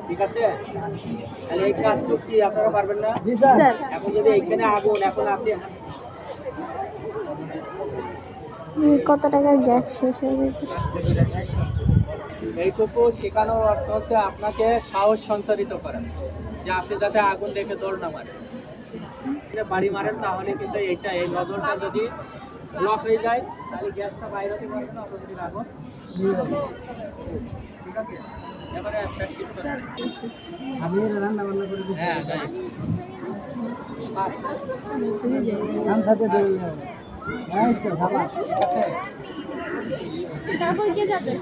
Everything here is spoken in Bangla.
ঠিক আছে, তাহলে এই কাজটুকু কি আপনারা পারবেন না? এখন যদি এইখানে আগুন, এখন আপনি কত টাকার গ্যাস শেষ হয়ে গেছে। এইটুকু শেখানোর অর্থ হচ্ছে আপনাকে সাহস সঞ্চারিত করা, যে আপনি যাতে আগুন দেখে দৌড় না মারেন, বাড়ি মারেন, তাহলে কিন্তু এইটা এই নজরটা যদি ব্লক হয়ে যায় তাহলে গ্যাসটা বাইরে হতে পারবে না, অটোমেটিক আগুন। ঠিক আছে, এবারে প্র্যাকটিস করেন। আমি রান্না বান্না করে দিই। হ্যাঁ, যাই। নাম সাথে দেই। হ্যাঁ, তো ভালো। ঠিক আছে। তারপর কে যাবে?